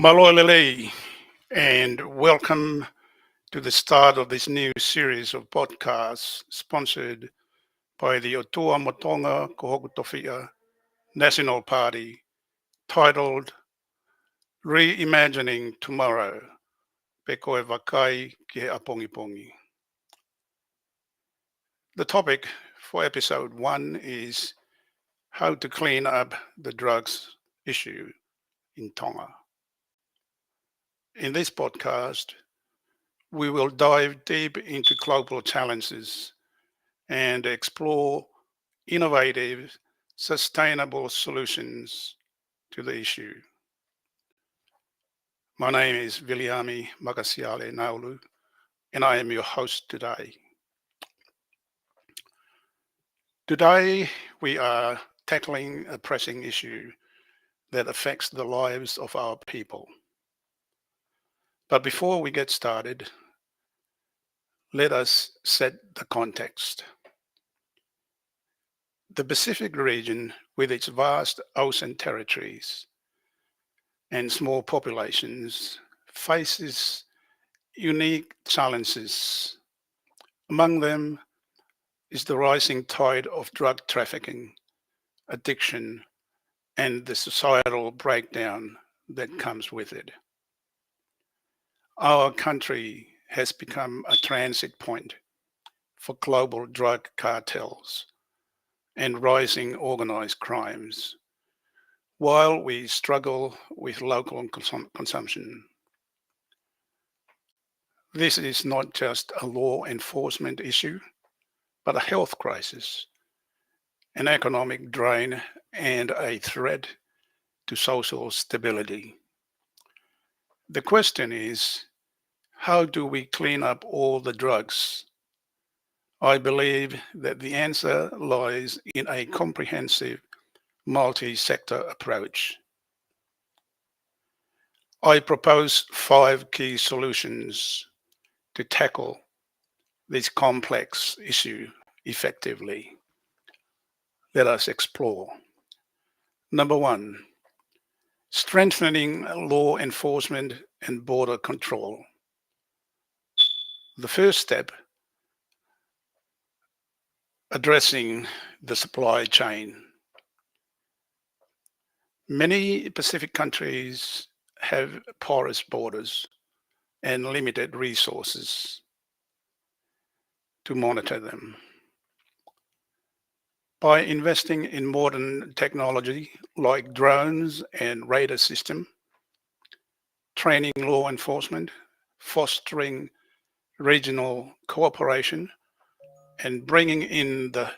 Malolele, and welcome to the start of this new series of podcasts sponsored by the Otua Motonga Kohokutowhia National Party, titled Reimagining Tomorrow, Pe koe wakai ki he apongipongi. The topic for episode 1 is how to clean up the drugs issue in Tonga. In this podcast, we will dive deep into global challenges and explore innovative, sustainable solutions to the issue. My name is Viliami Magasiale Naulu, and I am your host today. Today, we are tackling a pressing issue that affects the lives of our people. But before we get started, let us set the context. The Pacific region, with its vast ocean territories and small populations, faces unique challenges. Among them is the rising tide of drug trafficking, addiction, and the societal breakdown that comes with it. Our country has become a transit point for global drug cartels and rising organized crimes, while we struggle with local consumption. This is not just a law enforcement issue, but a health crisis, an economic drain, and a threat to social stability. The question is, how do we clean up all the drugs? I believe that the answer lies in a comprehensive multi-sector approach. I propose 5 key solutions to tackle this complex issue effectively. Let us explore. Number 1, strengthening law enforcement and border control. The first step, addressing the supply chain. Many Pacific countries have porous borders and limited resources to monitor them. By investing in modern technology like drones and radar system, training law enforcement, fostering regional cooperation, and bringing in the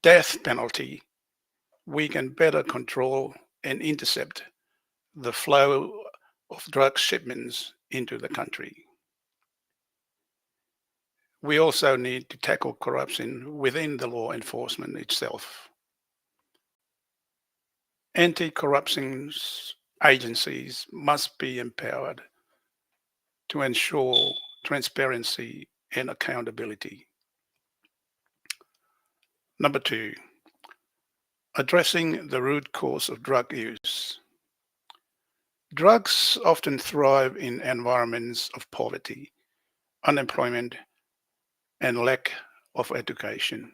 death penalty, we can better control and intercept the flow of drug shipments into the country. We also need to tackle corruption within the law enforcement itself. Anti-corruption agencies must be empowered to ensure transparency and accountability. Number 2, addressing the root cause of drug use. Drugs often thrive in environments of poverty, unemployment, and lack of education.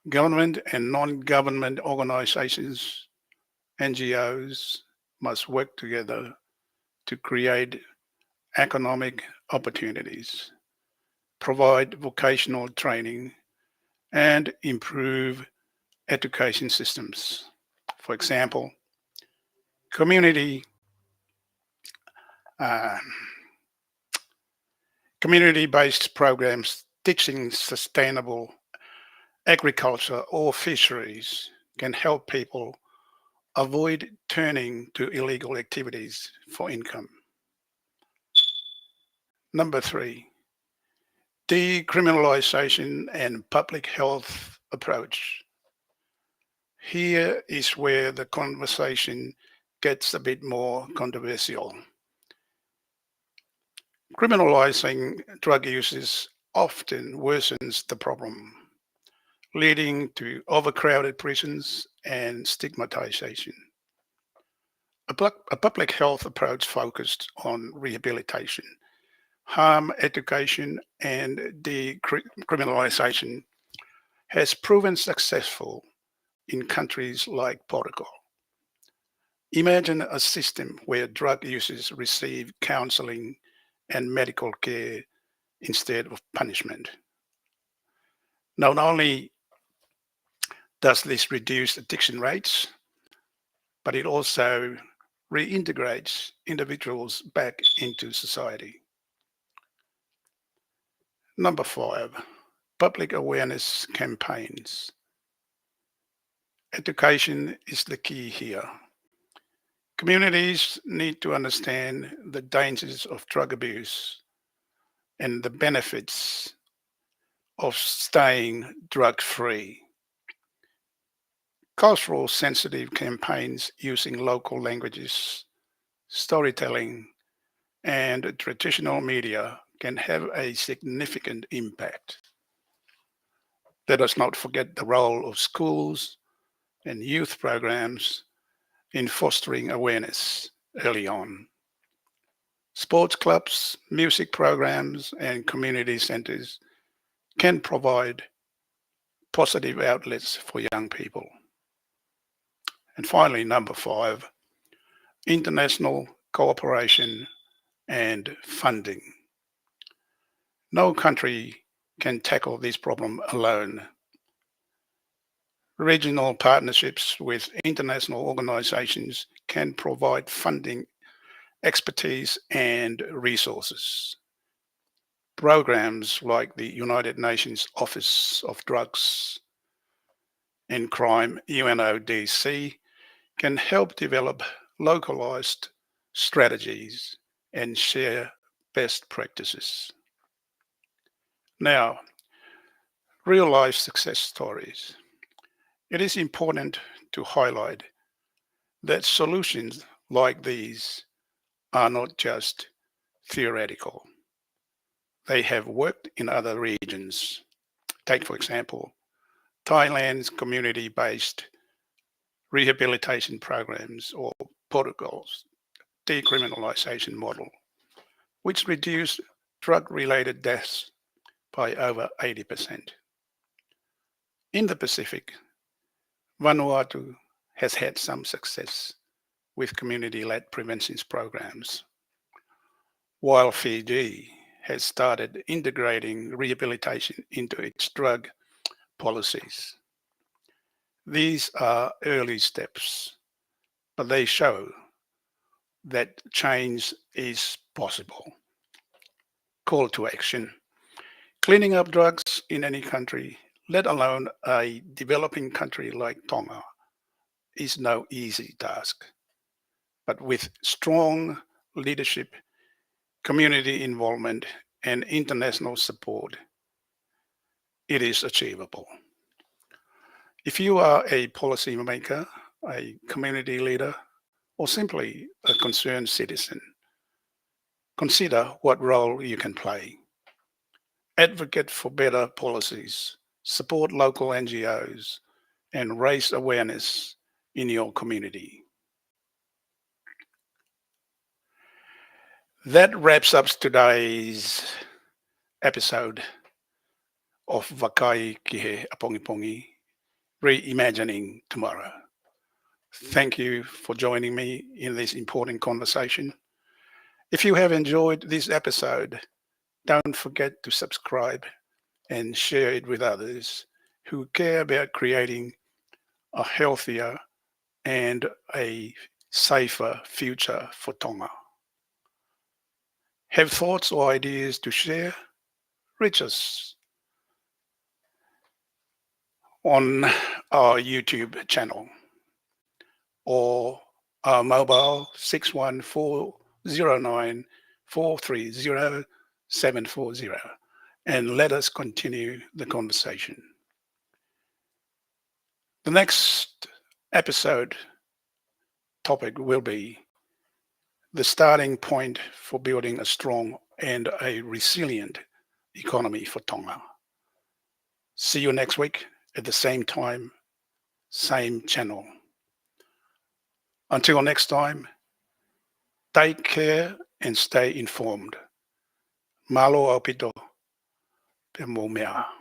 Government and non-government organizations, NGOs, must work together to create economic opportunities, provide vocational training, and improve education systems. For example, community uh, community-based programs teaching sustainable agriculture or fisheries can help people avoid turning to illegal activities for income. Number 3, decriminalization and public health approach. Here is where the conversation gets a bit more controversial. Criminalizing drug uses often worsens the problem, leading to overcrowded prisons and stigmatization. A public health approach focused on rehabilitation, harm education, and decriminalization has proven successful in countries like Portugal. Imagine a system where drug users receive counseling and medical care instead of punishment. Not only does this reduce addiction rates, but it also reintegrates individuals back into society. Number 5, public awareness campaigns. Education is the key here. Communities need to understand the dangers of drug abuse and the benefits of staying drug free. Cultural sensitive campaigns using local languages, storytelling, and traditional media can have a significant impact. Let us not forget the role of schools and youth programs in fostering awareness early on. Sports clubs, music programs, and community centers can provide positive outlets for young people. And finally, number 5, international cooperation and funding. No country can tackle this problem alone. Regional partnerships with international organizations can provide funding, expertise, and resources. Programs like the United Nations Office of Drugs and Crime, UNODC, can help develop localized strategies and share best practices. Now, real life success stories. It is important to highlight that solutions like these are not just theoretical. They have worked in other regions. Take, for example, Thailand's community based rehabilitation programs or Portugal's decriminalization model, which reduced drug related deaths by over 80%. In the Pacific, Vanuatu has had some success with community led prevention programs, while Fiji has started integrating rehabilitation into its drug policies. These are early steps, but they show that change is possible. Call to action. Cleaning up drugs in any country, let alone a developing country like Tonga, is no easy task. But with strong leadership, community involvement, and international support, it is achievable. If you are a policymaker, a community leader, or simply a concerned citizen, consider what role you can play. Advocate for better policies, support local NGOs, and raise awareness in your community. That wraps up today's episode of Wakai Kihe Apongipongi, Reimagining Tomorrow. Thank you for joining me in this important conversation. If you have enjoyed this episode, don't forget to subscribe and share it with others who care about creating a healthier and a safer future for Tonga. Have thoughts or ideas to share? Reach us on our YouTube channel or our mobile 61409430740 and let us continue the conversation. The next episode topic will be the starting point for building a strong and a resilient economy for Tonga. See you next week at the same time, same channel. Until next time, Take care and stay informed. Malo au pito, pe mo mea.